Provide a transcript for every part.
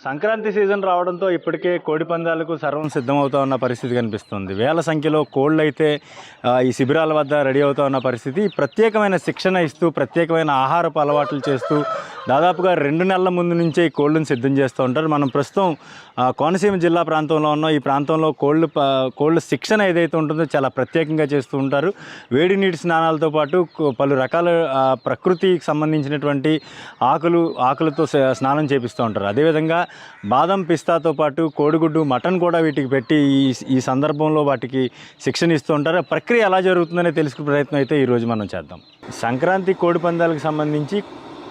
Sankranti season రావడంతో ఇప్పటికే కోడి పందాలకు సర్వం సిద్ధమవుతా ఉన్న పరిస్థితి కనిపిస్తుంది. వేల సంఖ్యలో కోళ్ళు అయితే ఈ శిబిరాల వద్ద రెడీ అవుతా ఉన్న పరిస్థితి. ప్రత్యేకమైన శిక్షణ ఇస్తూ ప్రత్యేకమైన ఆహారపు అలవాట్లు చేస్తూ దాదాపుగా 2 నెలల ముందు నుంచే ఈ కోళ్ళను సిద్ధం చేస్తూ ఉంటారు. మనం ప్రస్తుతం కోనసీమ జిల్లా ప్రాంతంలో ఉన్న ఈ ప్రాంతంలో కోళ్ళ శిక్షణ ఏదైతే ఉంటుందో చాలా ప్రత్యేకంగా చేస్తూ ఉంటారు. వేడి నీటి స్నానాలతో పాటు పలు రకాల ప్రకృతికి సంబంధించినటువంటి ఆకులతో స్నానం చేపిస్తూ ఉంటారు. అదేవిధంగా బాదం పిస్తాతో పాటు కోడిగుడ్డు మటన్ కూడా వీటికి పెట్టి ఈ సందర్భంలో వాటికి శిక్షణ ఇస్తూ ఉంటారు. ప్రక్రియ ఎలా జరుగుతుందనే తెలుసుకునే ప్రయత్నం అయితే ఈరోజు మనం చేద్దాం. సంక్రాంతి కోడి పందాలకు సంబంధించి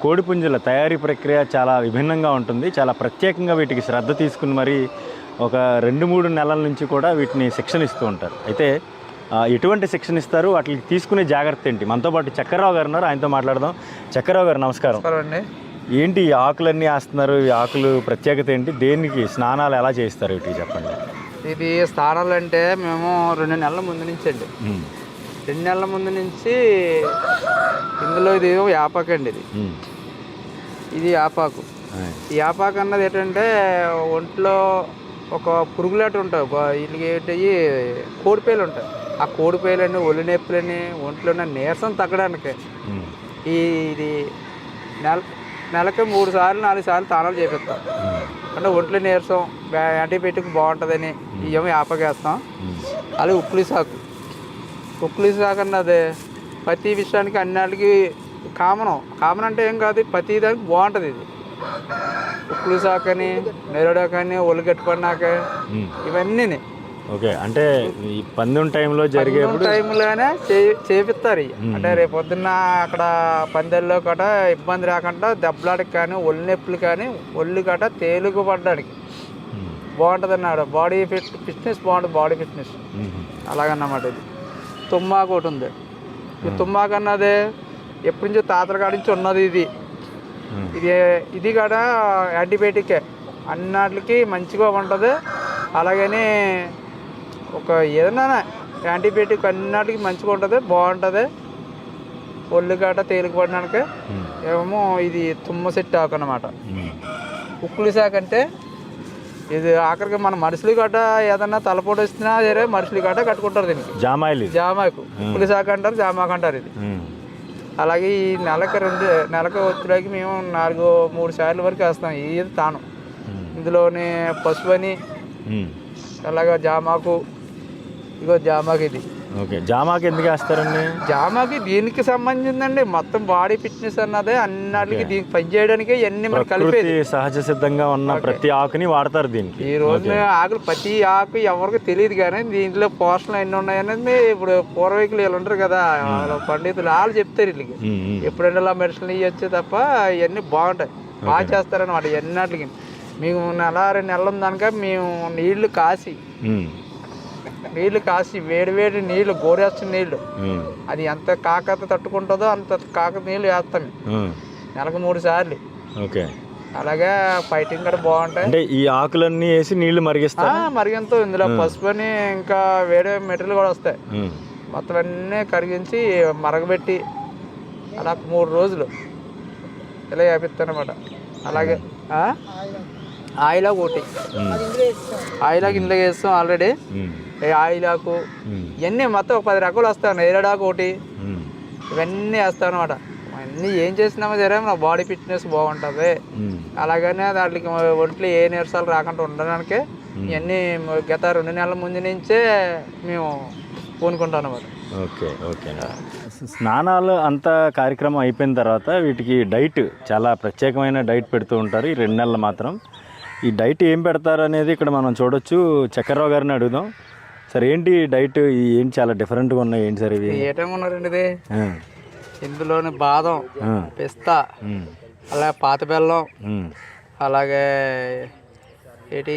కోడిపుంజల తయారీ ప్రక్రియ చాలా విభిన్నంగా ఉంటుంది. చాలా ప్రత్యేకంగా వీటికి శ్రద్ధ తీసుకుని మరి ఒక 2-3 నెలల నుంచి కూడా వీటిని శిక్షణ ఇస్తూ ఉంటారు. అయితే ఎటువంటి శిక్షణ ఇస్తారు, వాటికి తీసుకునే జాగ్రత్త ఏంటి? మనతో పాటు చక్రరావు గారు ఉన్నారు, ఆయనతో మాట్లాడదాం. చక్రరావు గారు నమస్కారం. అండి. ఏంటి ఈ ఆకులన్నీ వేస్తున్నారు? ఈ ఆకులు ప్రత్యేకత ఏంటి? దేనికి స్నానాలు ఎలా చేస్తారు వీటికి చెప్పండి. ఇది స్నానాలు అంటే మేము 2 నెలల ముందు నుంచి అండి. 2 నెలల ముందు నుంచి ఇందులో ఇది యాపాకు అండి. ఇది యాపాకు. ఈ యాపాకు అన్నది ఏంటంటే ఒంట్లో ఒక పురుగులాట ఉంటాయి, వీటికి ఏంటి కోడిపేలు ఉంటాయి. ఆ కోడిపేలని ఒళ్ళు నొప్పులని ఒంట్లో ఉన్న నీరసం తగ్గడానికి ఇది నెలకి 3 సార్లు 4 సార్లు స్నానాలు చేపిస్తాం. అంటే ఒంట్లో నీరసం యాంటీబయాటిక్ బాగుంటుందని ఇవేమో యాపకేస్తాం. అలాగే ఉక్కులి సాకు అన్నది ప్రతి విషయానికి అన్నిటికి కామన్ అంటే ఏం కాదు, ప్రతి దానికి బాగుంటుంది. ఇది ఉక్కులి సాకు అని నెరడాకని ఒళ్ళు గట్టిపడినాక ఇవన్నీ ఓకే. అంటే ఈ పందెం టైంలో జరిగే టైంలోనే చేపిస్తారు. అంటే రేపు పొద్దున్న అక్కడ పందెల్లో కట ఇబ్బంది రాకుండా దెబ్బలాడికి కానీ ఒళ్ళు నొప్పులు కానీ ఒళ్ళు కట తేలిక పడ్డానికి బాగుంటుంది అన్నాడు. ఫిట్నెస్ బాగుంటుంది, బాడీ ఫిట్నెస్ అలాగన్నమాట. ఇది తుమ్మాకు ఒకటి ఉంది. ఈ తుమ్మాకు అన్నది ఎప్పటి నుంచో తాతల కాడి నుంచి ఉన్నది. ఇది కూడా యాంటీబయాటికే, అన్నిటికి మంచిగా ఉంటుంది. అలాగని ఒక ఏదైనా యాంటీబయాటిక్ అన్నిటికి మంచిగా ఉంటుంది, బాగుంటుంది. ఒళ్ళు గట తేలిక పడడానికి ఏమో ఇది తుమ్మ సెట్ ఆకు అన్నమాట. ఉక్కులి శాఖ అంటే ఇది ఆఖరికి మన మనుషులు గట ఏదన్నా తలపోటు వస్తున్నా సరే మనుషులు గట కట్టుకుంటారు. దీనికి జామాకు ఉక్కులి శాఖ అంటారు, జామాకు అంటారు. ఇది అలాగే ఈ నెలకు వచ్చేలాకి మేము 3 సార్లు వరకు వేస్తాం. ఇది తాను ఇందులోని పసుపు అని అలాగా జామాకు. ఇగో జామాకు. ఇది ఓకే. జామాకు ఎందుకు వేస్తారండి? జామాకి దీనికి సంబంధించిందండి. మొత్తం బాడీ ఫిట్నెస్ అన్నదే అన్నిటికి దీనికి పనిచేయడానికి అన్ని మనం కలిపేది. సహజ సిద్ధంగా ఉన్న ప్రతి ఆకుని వాడతారు దీనికి. ఈ రోజు ఆకులు ప్రతి ఆకు ఎవరికి తెలియదు, కానీ దీంట్లో పోషణలు ఎన్ని ఉన్నాయనేది ఇప్పుడు పూర్వీకులు వీళ్ళు ఉంటారు కదా పండితులు, వాళ్ళు చెప్తారు వీళ్ళకి. ఎప్పుడైనా ఇలా మెడిసిన్ ఇవ్వచ్చు తప్ప ఇవన్నీ బాగుంటాయి, బాగా చేస్తారనమాట. ఎన్నటికి మేము 1-2 నెలలు ఉందనుక మేము నీళ్లు కాసి వేడి నీళ్లు, గోరేస్తున్న నీళ్లు, అది ఎంత కాకత తట్టుకుంటుందో అంత కాకత నీళ్లు వేస్తాం నెలకు 3 సార్లు. ఓకే. అలాగే ఫైటింగ్ కూడా బాగుంటాయి. అంటే ఈ ఆకులన్నీ వేసి నీళ్లు మరిగంతో ఇందులో పసుపు అని ఇంకా వేరే మెటీరియల్ కూడా వస్తాయి. మొత్తం అన్నీ కరిగించి మరగబెట్టి అలా 3 రోజులు ఇలా వేపిస్తానమాట. అలాగే ఆయిలాకు ఒకటి, ఆయిలాకు ఇందులో వేస్తాం ఆల్రెడీ. ఆయిలాకు ఇవన్నీ మొత్తం ఒక 10 రకాలు వస్తాను. ఎరడాకు ఒకటి, ఇవన్నీ వేస్తాను అనమాట. అన్నీ ఏం చేసినామో సరే నా బాడీ ఫిట్నెస్ బాగుంటుంది. అలాగనే దాంట్లోకి ఒంట్లో ఏ నీరసాలు రాకుండా ఉండడానికి ఇవన్నీ గత 2 నెలల ముందు నుంచే మేము పూనుకుంటాం అనమాట. ఓకే. స్నానాలు అంతా కార్యక్రమం అయిపోయిన తర్వాత వీటికి డైట్, చాలా ప్రత్యేకమైన డైట్ పెడుతూ ఉంటారు ఈ 2 నెలలు మాత్రం. ఈ డైట్ ఏం పెడతారు అనేది ఇక్కడ మనం చూడొచ్చు. చక్రరావు గారిని అడుగుదాం. సార్, ఏంటి డైట్? ఏంటి చాలా డిఫరెంట్గా ఉన్నాయి, ఏంటి సార్ ఇవి? ఏటంగా ఉన్నారండి ఇది? ఇందులోని బాదం, పిస్తా, అలాగే పాత బెల్లం, అలాగే ఏంటి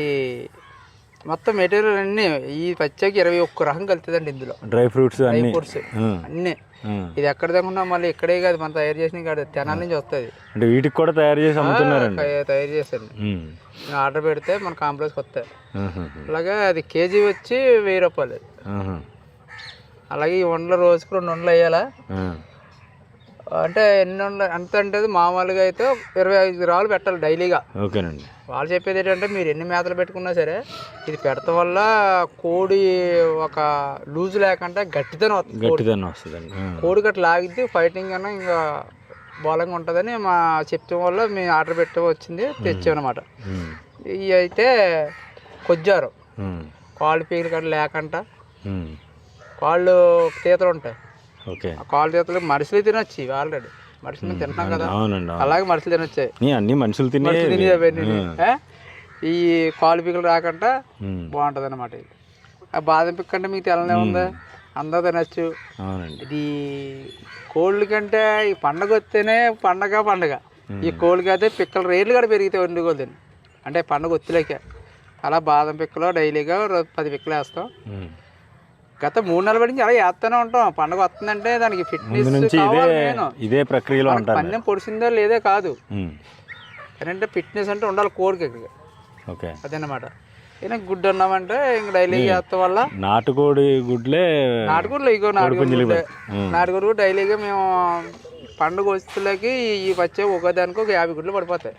మొత్తం మెటీరియల్ అన్నీ ఈ పచ్చకి 21 రకం కలుతుందండి ఇందులో. డ్రై ఫ్రూట్స్ అన్నీ. ఇది ఎక్కడ తగ్గున్నా మళ్ళీ ఇక్కడే కాదు, మనం తయారు చేసిన కాదు, తెనాల నుంచి వస్తుంది. అంటే వీటికి కూడా తయారు చేసి అమ్ముతున్నారండి? తయారు చేశాను. ఆర్డర్ పెడితే మన కాంప్లెక్స్కి వస్తాయి. అలాగే అది కేజీ వచ్చి 1000 రూపాయలు. అలాగే ఈ వండలు రోజుకి 2 వండలు వేయాలా. అంటే ఎంత అంటే మామూలుగా అయితే 25 రాళ్ళు పెట్టాలి డైలీగా. ఓకేనండి. వాళ్ళు చెప్పేది ఏంటంటే మీరు ఎన్ని మేతలు పెట్టుకున్నా సరే ఇది పెడతాం వల్ల కోడి ఒక లూజ్ లేకుండా గట్టిదనం వస్తుందండి. కోడి గట్ట లాగిద్ది ఫైటింగ్ అన్నా ఇంకా బలంగా ఉంటుందని మా చెప్పడం వల్ల మేము ఆర్డర్ పెట్టి వచ్చింది తెచ్చామన్నమాట. ఇవి అయితే కొజ్జారు కాళ్ళు పీకలు గట్ట లేకుండా కాళ్ళు తీతలు ఉంటాయి. ఓకే. ఆ కాళ్ళు తీతలు మనుషులు తినొచ్చు ఆల్రెడీ. మనుషులు తింటున్నాం కదా, అలాగే మనుషులు తినొచ్చాయి. అన్ని మనుషులు తినే ఈ కాలు పీకలు రాకుండా బాగుంటుంది అన్నమాట. ఇది ఆ బాదం పిక్ అంటే మీకు తెల్లనే ఉంది, అందరూ తినచ్చు. ఇది కోళ్ళ కంటే ఈ పండగ వస్తేనే పండగ ఈ కోళ్ళకి అయితే పిక్కల రేట్లు కూడా పెరిగితే వండుకోదు అంటే పండగ ఒత్తులేకే. అలా బాదం పిక్కలు డైలీగా 10 పిక్కలు వేస్తాం. గత 3 నెలల నుంచి అలా వేస్తూనే ఉంటాం. పండుగ వస్తుందంటే దానికి ఫిట్నెస్ ఇదే ప్రక్రియలో పందెం పొడిసిందో లేదే కాదు, ఏంటంటే ఫిట్నెస్ అంటే ఉండాలి కోడికి. ఓకే, అదన్నమాట. ఈయన గుడ్డు అన్నామంటే ఇంక డైలీగా వేస్తాం వల్ల నాటుకోడి గుడ్లే నాటుకోడి డైలీగా మేము పండుగ వస్తువులకి ఈ వచ్చే ఒకదానికి ఒక 50 గుడ్లు పడిపోతాయి.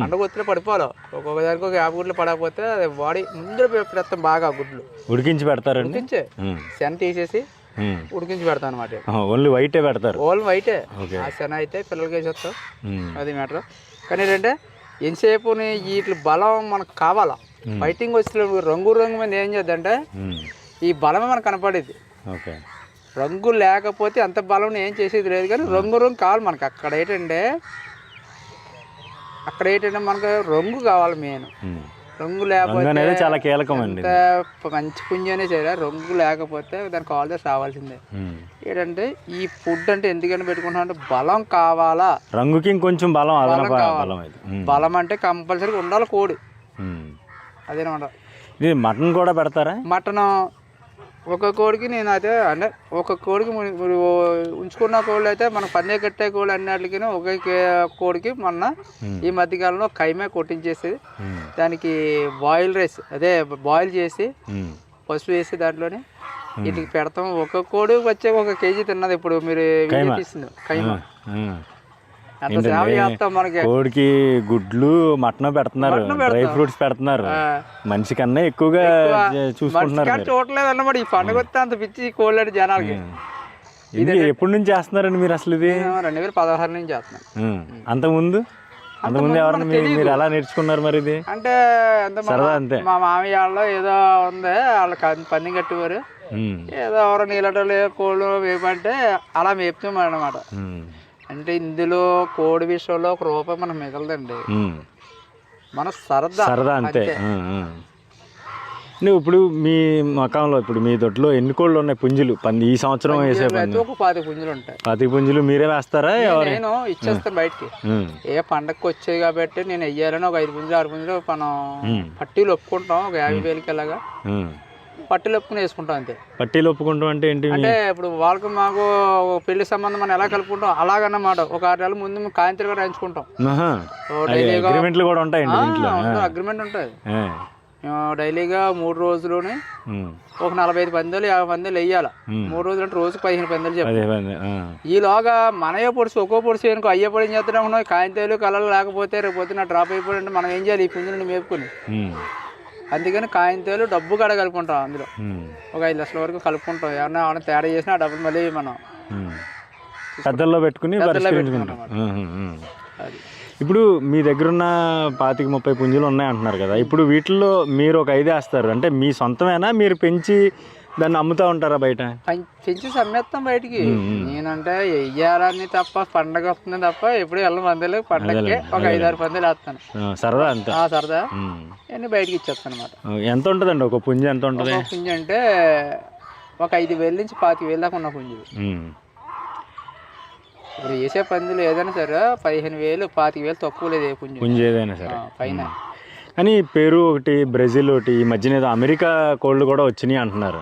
పండుగ వస్తువులే పడిపోవాలి, ఒక్కొక్క దానికి ఒక 50 గుడ్లు పడకపోతే అది బాడీ ముందర పెడతాం. బాగా గుడ్లు ఉడికించి పెడతారు, ఉడికించే శన తీసేసి ఉడికించి పెడతాం అనమాట. ఓన్లీ వైటే పెడతారు, ఓన్లీ వైటే. ఆ శన అయితే పిల్లలకి వేసేస్తాం, అది మ్యాటర్. కానీ ఏంటంటే ఎంతసేపు వీటి బలం మనకు కావాలా. ఫైటింగ్ వచ్చే రంగు మీద ఏం చేద్దంటే ఈ బలమే మనకు కనపడేది. ఓకే, రంగు లేకపోతే అంత బలం ఏం చేసేది లేదు. కానీ రంగు కావాలి మనకు. అక్కడ ఏంటంటే మనకు రంగు కావాలి మెయిన్. రంగు లేకపోతే చాలా కీలకమండి. మంచి పుంజనే సరే రంగు లేకపోతే దానికి ఆల్రెడీ రావాల్సిందే. ఏంటంటే ఈ ఫుడ్ అంటే ఎందుకని పెట్టుకుంటాం అంటే బలం కావాలా, రంగుకి ఇంకొంచెం బలం కావాలి. బలం అంటే కంపల్సరీగా ఉండాలి కోడి. అదేనమాట. ఇది మటన్ కూడా పెడతారా? మటన్ ఒక కోడికి నేను అయితే అంటే ఒక కోడికి ఉంచుకున్న కోళ్ళు అయితే మనకు పందే కట్టే కోళ్ళు అన్నిటికీ ఒకే కోడికి మొన్న ఈ మధ్యకాలంలో కైమే కొట్టించేసి దానికి బాయిల్ రైస్ అదే బాయిల్ చేసి పసుపు వేసి దాంట్లోనే వీటికి పెడతాం. ఒక కోడి వచ్చే 1 కేజీ తిన్నది. ఇప్పుడు మీరు తీస్తుంది కైమా. కోడికి గుడ్లు మటన్ పెడుతున్నారు, డ్రై ఫ్రూట్స్ పెడుతున్నారు. మనిషి కన్నా ఎక్కువగా చూసుకుంటున్నారు. చూడలేదు అన్నమాట. ఈ పండుగ వస్తే అంత పిచ్చి కోళ్ళ జనాలకి. ఇది ఎప్పటి నుంచి చేస్తున్నారండి మీరు అసలు? ఇది 2016 నుంచి చేస్తున్నాను. అంతకుముందు ఎవరన్నా మీరు ఎలా నేర్చుకున్నారు మరి? ఇది అంటే సరదా అంతే. మా మామయ్య వాళ్ళు ఏదో ఉంది, వాళ్ళకి పంది కట్టేవారు. ఏదో ఎవరో నీళ్ళలో కోళ్ళు వేపంటే అలా మేపుతాం అన్నమాట. అంటే ఇందులో కోడి విషయంలో 1 రూపాయి మనకు మిగలదండి, మన సరదా అంతే. ఇప్పుడు మీ మకంలో ఇప్పుడు మీ దొడ్లో ఎన్ని కోళ్ళు ఉన్నాయి పుంజులు? ఈ సంవత్సరం వేసే ఒక 25 పుంజులు ఉంటాయి. 25 పుంజులు మీరే వేస్తారా? నేను ఇచ్చేస్తాను బయటికి. ఏ పండగకి వచ్చాయి కాబట్టి నేను వెయ్యాలని ఒక 5 పుంజులు 6 పుంజులు మనం పట్టీలు ఒప్పుకుంటాం. ఒక 50,000కి అలాగా పట్టీలు ఒప్పుకుని వేసుకుంటాం అంతే. పట్టీలు ఒప్పుకుంటాం అంటే ఏంటి? అంటే ఇప్పుడు వాళ్ళకి మాకు పెళ్లి సంబంధం మనం ఎలా కలుపుకుంటాం అలాగన్నమాట. ఒక 6 నెలల ముందు మేము కాయంత్రిగా రాయించుకుంటాం. అగ్రిమెంట్లు కూడా ఉంటాయి, అగ్రిమెంట్ ఉంటుంది. మేము డైలీగా 3 రోజులోనే ఒక 45 పందాలు 50 పందాలు వెయ్యాలి. 3 రోజులు అంటే రోజుకి 15 పందాలు చెప్పాలి. ఈలోగా మనయే పొడిచి ఒక్కో పొడిచి అనుకో అయ్యే పొడి ఏం చేస్తున్నాం, కాయంతాలు కళలు లేకపోతే రేపు పొద్దున డ్రాప్ అయిపోయింటే మనం ఏం చేయాలి? ఈ పుంజుని మేపుకొని. అందుకని కాయంతాలు డబ్బు కాడ కలుపుకుంటాం. అందులో ఒక 5 లక్షల వరకు కలుపుకుంటాం. ఏమన్నా తేడా చేసినా ఆ డబ్బులు మళ్ళీ మనం పెద్దల్లో పెట్టుకుని పరిష్కరించుకుంటాం. అది ఇప్పుడు మీ దగ్గర ఉన్న 25-30 పుంజులు ఉన్నాయి అంటున్నారు కదా. ఇప్పుడు వీటిల్లో మీరు ఒక 5 వేస్తారు అంటే మీ సొంతమేనా? మీరు పెంచి దాన్ని అమ్ముతూ ఉంటారా బయట? పెంచి అమ్మేస్తాం బయటికి. నేనంటే వెయ్యాలని తప్ప పండగ వస్తుంది తప్ప ఎప్పుడు వెళ్ళం పందాలు. పండగకి ఒక 5-6 పందాలు వేస్తాను, సరదా అంతే. సరదా అన్నీ బయటకి ఇచ్చేస్తాను అనమాట. ఎంత ఉంటుందండి ఒక పుంజు? ఎంత ఉంటుంది ఒక పుంజు అంటే ఒక 5,000 నుంచి 25,000 దాకా ఉన్న పుంజు. ఇప్పుడు వేసే పందులు ఏదైనా సరే 15,000 25,000 తక్కువ లేదు. ఏ పుంజు ఏదైనా సరే పైన. అని పెరు ఒకటి, బ్రెజిల్ ఒకటి, ఈ మధ్యన ఏదో అమెరికా కోళ్ళు కూడా వచ్చినాయి అంటున్నారు.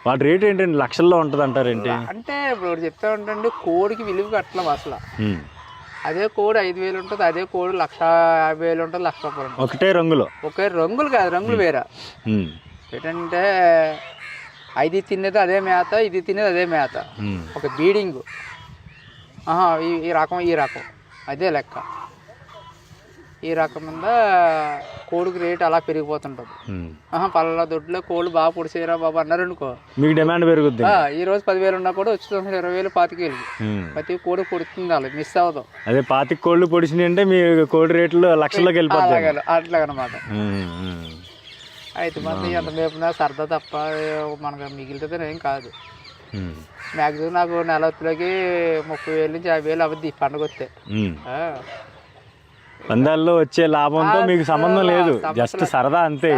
వాటి రేట్ ఏంటండి? లక్షల్లో ఉంటుంది అంటారేంటి? అంటే ఇప్పుడు చెప్తా ఉంటాండి, కోడికి విలువ కట్టలేం అసలు. అదే కోడి 5,000 ఉంటుంది, అదే కోడి 1,50,000 ఉంటుంది, 1,00,000 రూపాయలు ఉంటుంది. ఒకటే రంగులో? ఒకే రంగులు కాదు, రంగులు వేరే. ఏంటంటే ఇది తినేది అదే మేత, ఇది తినేది అదే మేత. ఒక బీడింగ్ ఈ రకం అదే లెక్క. ఈ రకం మీద కోడికి రేటు అలా పెరిగిపోతుంటుంది. పలానా దొడ్లో కోళ్ళు బాగా పొడిచేయరా బాబు అన్నారు అనుకో, మీకు డిమాండ్ పెరుగుద్ది. ఈ రోజు 10,000 ఉన్నా కూడా వచ్చి 20,000 25,000 ప్రతి కోడి పొడుతుంది, అలా మిస్ అవ్వదు. అదే 25 కోళ్ళు పొడిచినాయి అంటే మీ కోడి రేట్లు లక్షల్లోకి వెళ్ళిపోతాయి. అట్లాగనమాట. అయితే మంది ఎంత మేపునా సరదా తప్ప మనకు మిగిలితే ఏం కాదు. మ్యాక్సిమం నాకు నెల వచ్చేలోకి 30,000 నుంచి 50,000 అవుద్ది పండుగ వస్తే. పందాల్లో వచ్చే లాభంతో మీకు సంబంధం లేదు, జస్ట్ సరదా అంతే.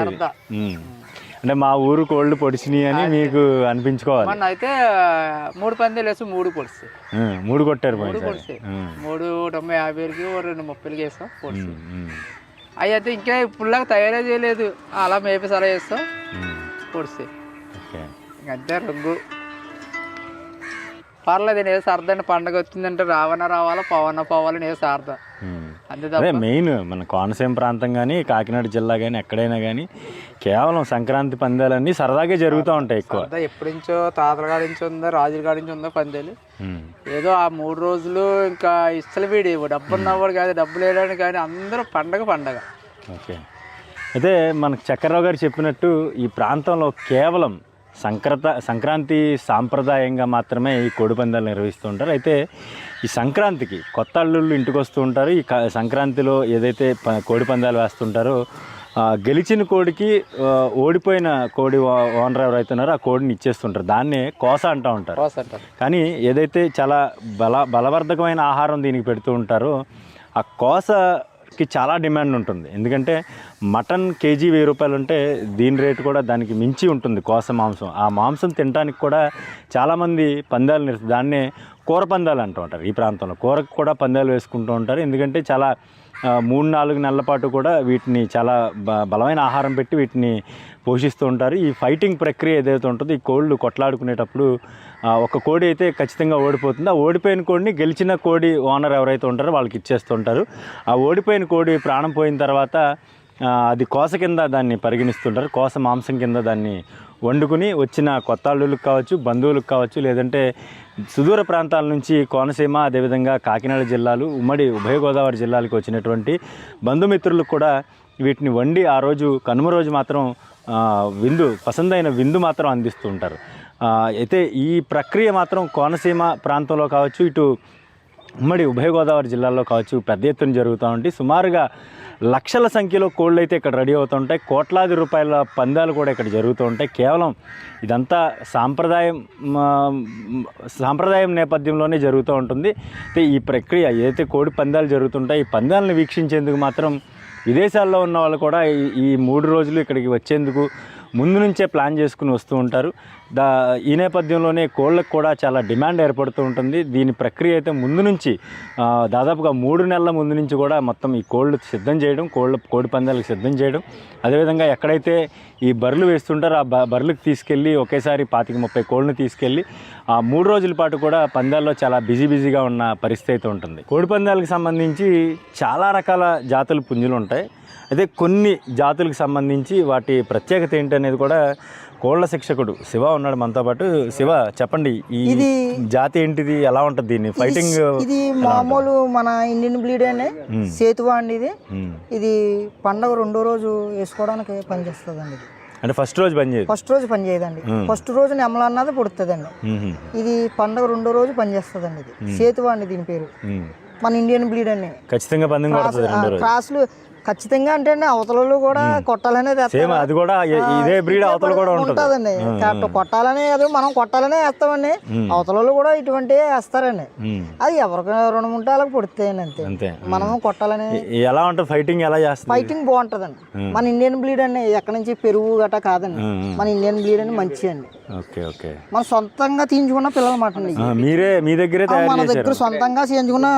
అంటే మా ఊరు కోళ్ళు పొడిచినాయి అని మీకు అనిపించుకోవాలి. మొన్న అయితే 3 పందాలు వేసి 3 పొడిచి 3 కొట్టారు. 3 పొడిచి 3 50,000కి 2 30,000కి వేస్తాం పొడిచి. అవి అయితే ఇంకా ఇప్పుడులాగా తయారే చేయలేదు, అలా మేపేసి అలా వేస్తాం పొడిచి. ఇంకంతే రంగు పర్లేదు. నేను సరదా పండగ వచ్చిందంటే రావాలా పోవాలా నేను సరదా అంతే. అదే మెయిన్ మన కోనసీమ ప్రాంతం కానీ కాకినాడ జిల్లా కానీ ఎక్కడైనా కానీ కేవలం సంక్రాంతి పందాలన్నీ సరదాగా జరుగుతూ ఉంటాయి ఎక్కువ. ఎప్పటి నుంచో తాతల కాడి నుంచి ఉందో రాజుల కాడి నుంచి ఉందో పందాలు. ఏదో ఆ 3 రోజులు ఇంకా ఇస్తలు వీడి డబ్బు ఉన్నవాడు కాదు, డబ్బులు వేయడానికి కానీ అందరూ పండగ. ఓకే. అయితే మనకు చక్రరావు గారు చెప్పినట్టు ఈ ప్రాంతంలో కేవలం సంక్రాంతి సాంప్రదాయంగా మాత్రమే ఈ కోడి పందాలు నిర్వహిస్తూ ఉంటారు. అయితే ఈ సంక్రాంతికి కొత్త అల్లుళ్ళు ఇంటికి వస్తూ ఉంటారు. ఈ సంక్రాంతిలో ఏదైతే కోడి పందాలు వేస్తుంటారో గెలిచిన కోడికి ఓడిపోయిన కోడి ఓనర్ ఎవరైతే ఉన్నారో ఆ కోడిని ఇచ్చేస్తుంటారు. దాన్నే కోస అంటూ ఉంటారు. కానీ ఏదైతే చాలా బలవర్ధకమైన ఆహారం దీనికి పెడుతూ ఉంటారో ఆ కోసకి చాలా డిమాండ్ ఉంటుంది. ఎందుకంటే మటన్ కేజీ 1000 రూపాయలు ఉంటే దీని రేటు కూడా దానికి మించి ఉంటుంది కోస మాంసం. ఆ మాంసం తినడానికి కూడా చాలామంది పందాలు దాన్నే కూర పందాలు అంటూ ఉంటారు. ఈ ప్రాంతంలో కూరకు కూడా పందాలు వేసుకుంటూ ఉంటారు. ఎందుకంటే చాలా 3-4 నెలల పాటు కూడా వీటిని చాలా బలమైన ఆహారం పెట్టి వీటిని పోషిస్తూ ఉంటారు. ఈ ఫైటింగ్ ప్రక్రియ ఏదైతే ఉంటుందో ఈ కోళ్ళు కొట్లాడుకునేటప్పుడు ఒక కోడి అయితే ఖచ్చితంగా ఓడిపోతుంది. ఆ ఓడిపోయిన కోడిని గెలిచిన కోడి ఓనర్ ఎవరైతే ఉంటారో వాళ్ళకి ఇచ్చేస్తుంటారు. ఆ ఓడిపోయిన కోడి ప్రాణం పోయిన తర్వాత అది కోస కింద దాన్ని పరిగణిస్తుంటారు. కోస మాంసం కింద దాన్ని వండుకుని వచ్చిన కొత్త అల్లులకు కావచ్చు, బంధువులకు కావచ్చు, లేదంటే సుదూర ప్రాంతాల నుంచి కోనసీమ అదేవిధంగా కాకినాడ జిల్లాలు ఉమ్మడి ఉభయ గోదావరి జిల్లాలకు వచ్చినటువంటి బంధుమిత్రులకు కూడా వీటిని వండి ఆ రోజు కనుమ రోజు మాత్రం పసందైన విందు మాత్రం అందిస్తూ ఉంటారు. అయితే ఈ ప్రక్రియ మాత్రం కోనసీమ ప్రాంతంలో కావచ్చు, ఇటు ఉమ్మడి ఉభయ గోదావరి జిల్లాల్లో కావచ్చు పెద్ద ఎత్తున జరుగుతూ ఉంటాయి. సుమారుగా లక్షల సంఖ్యలో కోళ్ళు అయితే ఇక్కడ రెడీ అవుతుంటాయి. కోట్లాది రూపాయల పందాలు కూడా ఇక్కడ జరుగుతూ ఉంటాయి. కేవలం ఇదంతా సాంప్రదాయం నేపథ్యంలోనే జరుగుతూ ఉంటుంది. అయితే ఈ ప్రక్రియ ఏదైతే కోడి పందాలు జరుగుతుంటాయి ఈ పందాలను వీక్షించేందుకు మాత్రం విదేశాల్లో ఉన్న వాళ్ళు కూడా ఈ 3 రోజులు ఇక్కడికి వచ్చేందుకు ముందు నుంచే ప్లాన్ చేసుకుని వస్తూ ఉంటారు. ఈ నేపథ్యంలోనే కోళ్ళకు కూడా చాలా డిమాండ్ ఏర్పడుతూ ఉంటుంది. దీని ప్రక్రియ అయితే ముందు నుంచి దాదాపుగా 3 నెలల ముందు నుంచి కూడా మొత్తం ఈ కోళ్ళు సిద్ధం చేయడం, కోడి పందాలకు సిద్ధం చేయడం, అదేవిధంగా ఎక్కడైతే ఈ బర్రెలు వేస్తుంటారో ఆ బర్రెలకు తీసుకెళ్ళి ఒకేసారి 25-30 కోళ్ళని తీసుకెళ్ళి ఆ 3 రోజుల పాటు కూడా పందాల్లో చాలా బిజీగా ఉన్న పరిస్థితి అయితే ఉంటుంది. కోడి పందాలకు సంబంధించి చాలా రకాల జాతుల పుంజులు ఉంటాయి. అయితే కొన్ని జాతులకు సంబంధించి వాటి ప్రత్యేకత ఏంటనేది కూడా కోళ్ళ శిక్షకుడు శివ ఉన్నాడు మనతో పాటు. శివ, చెప్పండి ఈ జాతి ఏంటిది, ఎలా ఉంటుంది దీన్ని ఫైటింగ్? ఇది మామూలు మన ఇండియన్ బ్లీడ్ అనే సేతువా అండి. ఇది పండగ 2వ రోజు వేసుకోవడానికి పనిచేస్తుందండి. అంటే ఫస్ట్ రోజు పని చేయదండి. ఫస్ట్ రోజు నెమల అన్నది పుడుతుందండి. ఇది పండగ 2వ రోజు పనిచేస్తుందండి. ఇది సేతువా అండి దీని పేరు. మన ఇండియన్ బ్లీడ్ అనే ఖచ్చితంగా క్రాసులు ఖచ్చితంగా అంటే అవతలలో కూడా కొట్టాలనేది అది కూడా ఇదే బ్రీడ్ అవతల కూడా ఉంటుందండి. కొట్టాలనే కాదు, మనం కొట్టాలనే వేస్తామండి. అవతలలో కూడా ఇటువంటి వేస్తారండి. అది ఎవరికి 2-3 వాళ్ళకి పుడుతాయండి అంతే. మనము కొట్టాలని. ఎలా ఉంటుంది ఫైటింగ్? ఎలా చేస్తారు? ఫైటింగ్ బాగుంటుందండి. మన ఇండియన్ బ్లీడ్ అండి, ఎక్కడి నుంచి పెరుగు గట్రా కాదండి. మన ఇండియన్ బ్లీడ్ అని మంచి అండి. మన సొంతంగా తీయించుకున్న పిల్లలు మాట అండి. మీ దగ్గర మన దగ్గర సొంతంగా చేయించుకున్న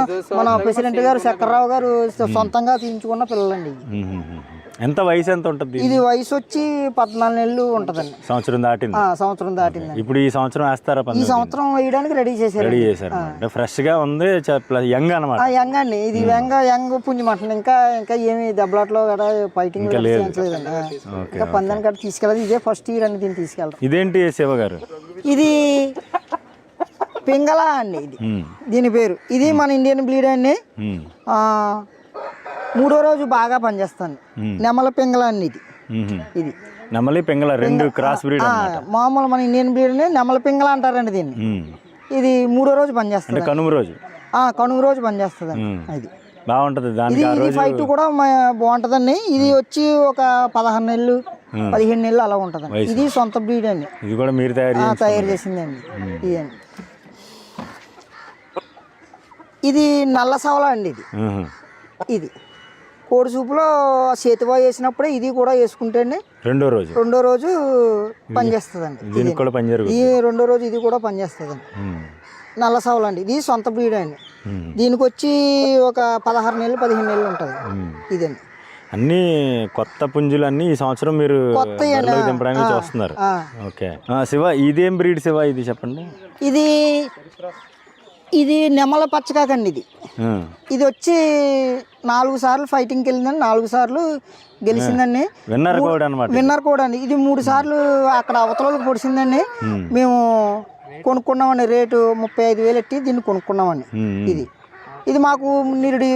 మన ప్రెసిడెంట్ గారు చక్రరావు గారు సొంతంగా తీయించుకున్న పిల్లలు. ఎంత వయసు ఎంత ఉంటుంది? ఇది వయసు వచ్చి 14 నెలలు ఉంటదండి. సంవత్సరం దాటింది. ఇప్పుడు ఈ సంవత్సరం వేస్తారా? ఈ సంవత్సరం వేయడానికి రెడీ చేశారు. ఫ్రెష్ గా ఉంది, యంగ్ అనమాట. యంగ్ అండి. ఇది యంగ్ పుంజి మటన్. ఇంకా ఏమి దెబ్బలాట్లో గట్రా ఫైటింగ్ లేదండి. ఇంకా పందానికి గట్రా తీసుకెళ్ళదు. ఇదే ఫస్ట్ ఇయర్ అండి దీన్ని తీసుకెళ్ళారు. ఇదేంటి శివ గారు? ఇది పింగళ అండి ఇది దీని పేరు. ఇది మన ఇండియన్ బ్రీడ్ అండి. మూడో రోజు బాగా పనిచేస్తుంది. నెమల పింగళ అండి ఇది. ఇది నెమలి పింగళ రెండు క్రాస్ బ్రీడ్ మామూలు మన ఇండియన్ బ్రీడ్ నెమల పింగళ అంటారండి దీన్ని. ఇది మూడో రోజు పనిచేస్తుంది. కనుమ రోజు కనుమ రోజు పనిచేస్తుంది. అది బాగుంటది. ఇది ఫైట్ కూడా బాగుంటదండి. ఇది వచ్చి ఒక 16 నెలలు 15 నెలలు అలా ఉంటదండి. ఇది సొంత బ్రీడ్ అండి. ఇది కూడా మీరు తయారు చేసిందండి. ఇదండి. ఇది నల్ల సవల అండి. ఇది కోడి సూపులో చేతివా వేసినప్పుడే ఇది కూడా వేసుకుంటేనే రెండో రోజు పనిచేస్తుందండి. ఈ రెండో రోజు ఇది కూడా పనిచేస్తుందండి. నల్ల సవల అండి. ఇది సొంత బ్రీడ్ అండి. దీనికి వచ్చి ఒక 16 నెలలు 15 నెలలు ఉంటుంది. ఇదండి. అన్ని కొత్త పుంజులు అన్ని ఈ సంవత్సరం మీరు దింపడానికి చూస్తున్నారు. ఓకే శివ, ఇదేం బ్రీడ్ శివ? ఇది చెప్పండి. ఇది నెమల పచ్చకాకండి. ఇది వచ్చి 4 సార్లు ఫైటింగ్కి వెళ్ళిందండి. 4 సార్లు గెలిచిందండి. విన్నర్ కూడా అండి. ఇది 3 సార్లు అక్కడ అవతలకు పొడిచిందండి. మేము కొనుక్కున్నామండి. రేటు 35,000 ఎట్టి దీన్ని కొనుక్కున్నామండి. ఇది మాకు నిరుడి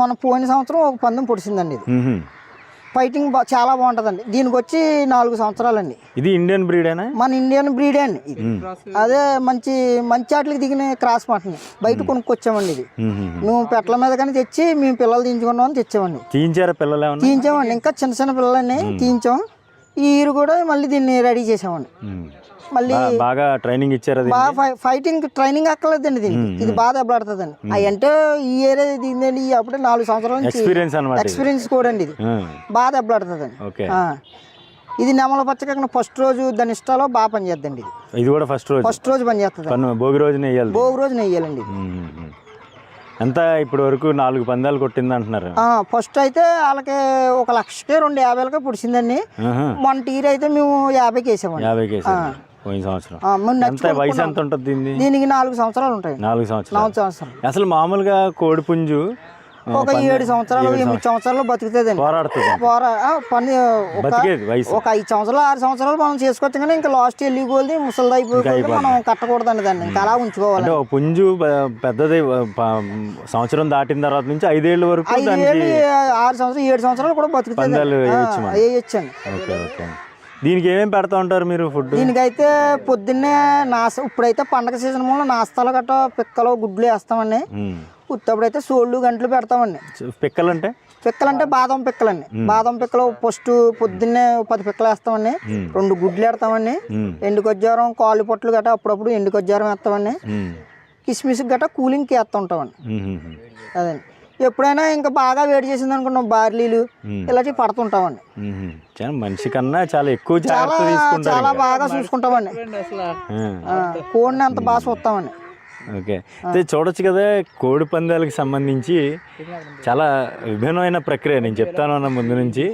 మన పోయిన సంవత్సరం ఒక పందెం పొడిచిందండి. ఇది ఫైటింగ్ చాలా బాగుంటుందండి. దీనికి వచ్చి 4 సంవత్సరాలండి. ఇది ఇండియన్ బ్రీడేనా? మన ఇండియన్ బ్రీడే అండి. ఇది అదే మంచి ఆటలకి దిగిన క్రాస్ మాటని బయట కొనుక్కొచ్చామండి. ఇది నువ్వు పెట్టల మీద కానీ తెచ్చి మేము పిల్లలు తీయించుకున్నామని తెచ్చామండి. తీయించామండి. ఇంకా చిన్న పిల్లలని తీయించాం. ఈ ఇయర్ కూడా మళ్ళీ దీన్ని రెడీ చేసామండి. మళ్ళీ బాగా ట్రైనింగ్ ఇచ్చారు. ఫైటింగ్ ట్రైనింగ్ అక్కర్లేదండి దీనికి. ఇది బాగా దెబ్బలాడుతుందండి. అవి అంటే ఈ ఏరియా దిగిందండి. అప్పుడే 4 సంవత్సరాల నుంచి ఎక్స్పీరియన్స్ కూడా అండి. ఇది బాగా దెబ్బలాడుతుందండి. ఇది నెమల పచ్చకాక ఫస్ట్ రోజు దాని ఇష్టాలో బాగా పనిచేద్దండి. ఇది కూడా ఫస్ట్ రోజు పనిచేస్తుంది. భోగి రోజున వేయాలండి. ఎంత ఇప్పటి వరకు 4 పందాలు కొట్టింది అంటున్నారు. ఫస్ట్ అయితే వాళ్ళకి 1,00,000కి 250,000కి పుడిచిందండి. మొన్న టీర్ అయితే మేము 50కి వేసామండి. 50కి వేసాం పోయిన సంవత్సరం. వయసు ఎంత ఉంటుంది దీనికి? 4 సంవత్సరాలు ఉంటాయి. 4 సంవత్సరాలు. అసలు మామూలుగా కోడి పుంజు ఒక 7 సంవత్సరాలు 8 సంవత్సరాలు బతుకుతుందండి. ఒక 5 సంవత్సరాలు 6 సంవత్సరాలు మనం చేసుకోవచ్చు. కానీ ఇంకా లాస్ట్ వెళ్ళి గోల్ది ముసలిది అయిపోయి మనం కట్టకూడదండి దాన్ని. ఇంకా అలా ఉంచుకోవాలి. పుంజు పెద్దది సంవత్సరం దాటిన తర్వాత నుంచి 5 ఏళ్ళ వరకు 6 సంవత్సరాలు 7 సంవత్సరాలు కూడా బతుకుతుంది. వేయచ్చండి. దీనికి ఏమేమి పెడతా ఉంటారు మీరు ఫుడ్? దీనికైతే పొద్దున్నే ఇప్పుడైతే పండగ సీజన్ మూల నాస్తాలు గట్ట పిక్కలు గుడ్లు వేస్తామండి. ఉత్తప్పుడైతే సోళ్ళు గంటలు పెడతామండి. పిక్కలంటే బాదం పిక్కలండి. బాదం పిక్కలు ఫస్ట్ పొద్దున్నే 10 పిక్కలు వేస్తామండి. 2 గుడ్లు వేస్తామండి. ఎండుకొజ్జారం కాళ్ళు పొట్లు గట్ట అప్పుడప్పుడు ఎండుకొజ్జారం వేస్తామండి. కిస్మిస్ గట్ట కూలింగ్కి వేస్తూ ఉంటామండి. అదండి. ఎప్పుడైనా ఇంకా బాగా వేడి చేసింది అనుకున్నాం బార్లీలు ఇలాంటివి పడుతుంటామండి. మనిషి కన్నా చాలా ఎక్కువ చాలా బాగా చూసుకుంటామండి. కోడిని అంత బాగా చూస్తామండి. ఓకే, అయితే చూడొచ్చు కదా, కోడి పందాలకు సంబంధించి చాలా విభిన్నమైన ప్రక్రియ. నేను చెప్తాను అన్న ముందు నుంచి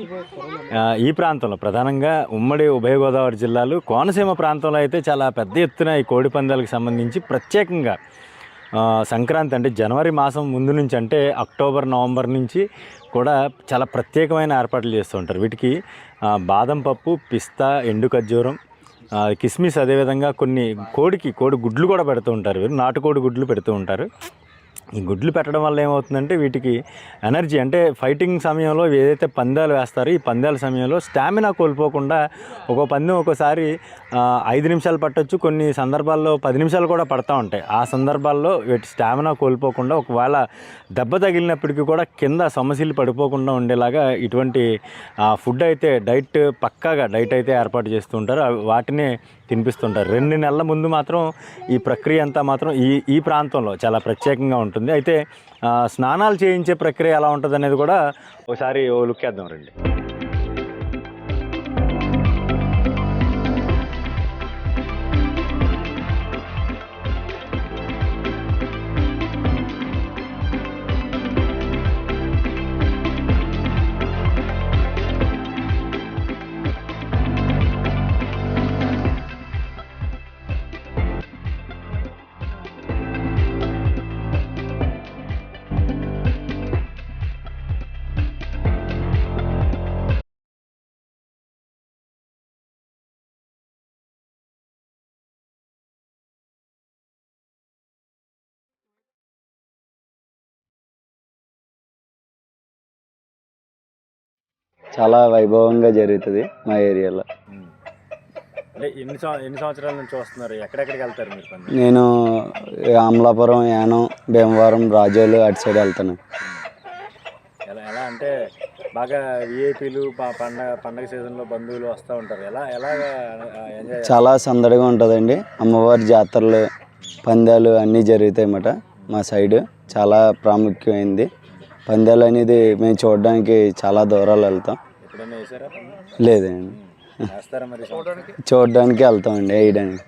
ఈ ప్రాంతంలో ప్రధానంగా ఉమ్మడి ఉభయ గోదావరి జిల్లాలు కోనసీమ ప్రాంతంలో అయితే చాలా పెద్ద ఎత్తున ఈ కోడి పందాలకు సంబంధించి ప్రత్యేకంగా సంక్రాంతి అంటే జనవరి మాసం ముందు నుంచి అంటే అక్టోబర్ నవంబర్ నుంచి కూడా చాలా ప్రత్యేకమైన ఏర్పాట్లు చేస్తూ ఉంటారు. వీటికి బాదం పప్పు, పిస్తా, ఎండు ఖర్జూరం, కిస్మిస్, అదేవిధంగా కోడి గుడ్లు కూడా పెడుతూ ఉంటారు. నాటుకోడి గుడ్లు పెడుతూ ఉంటారు. ఈ గుడ్లు పెట్టడం వల్ల ఏమవుతుందంటే వీటికి ఎనర్జీ, అంటే ఫైటింగ్ సమయంలో ఏదైతే పందాలు వేస్తారో ఈ పందాల సమయంలో స్టామినా కోల్పోకుండా పందెం ఒక్కోసారి 5 నిమిషాలు పట్టొచ్చు, కొన్ని సందర్భాల్లో 10 నిమిషాలు కూడా పడతా ఉంటాయి. ఆ సందర్భాల్లో వీటి స్టామినా కోల్పోకుండా ఒకవేళ దెబ్బ తగిలినప్పటికీ కూడా కింద సమస్యలు పడిపోకుండా ఉండేలాగా ఇటువంటి ఫుడ్ అయితే పక్కాగా డైట్ అయితే ఏర్పాటు చేస్తూ ఉంటారు. వాటిని తినిపిస్తుంటారు. 2 నెలల ముందు మాత్రం ఈ ప్రక్రియ అంతా మాత్రం ఈ ప్రాంతంలో చాలా ప్రత్యేకంగా ఉంటుంది. అయితే స్నానాలు చేయించే ప్రక్రియ ఎలా ఉంటుంది అనేది కూడా ఒకసారి లుక్ వేద్దాం రండి. చాలా వైభవంగా జరుగుతుంది మా ఏరియాలో. అంటే ఎన్ని సంవత్సరాల నుంచి వస్తున్నారు? ఎక్కడెక్కడికి వెళ్తారు మీరు పందాలు? నేను అమలాపురం, యానం, భీమవరం, రాజోలు అటు సైడ్ వెళ్తాను. ఎలా ఎలా అంటే బాగా విఐపీలు పండగ సీజన్లో బంధువులు వస్తూ ఉంటారు. ఎలాగా ఎంజాయ్? చాలా సందడిగా ఉంటుందండి. అమ్మవారి జాతరలు, పందాలు అన్నీ జరుగుతాయి అన్నమాట. మా సైడు చాలా ప్రాముఖ్యమైంది పందాలు అనేది. మేము చూడడానికి చాలా దూరాలు వెళ్తాం. ఎప్పుడైనా వేసారా? లేదండి, వేస్తారా మరి? చూడడానికి వెళ్తామండి, వేయడానికి.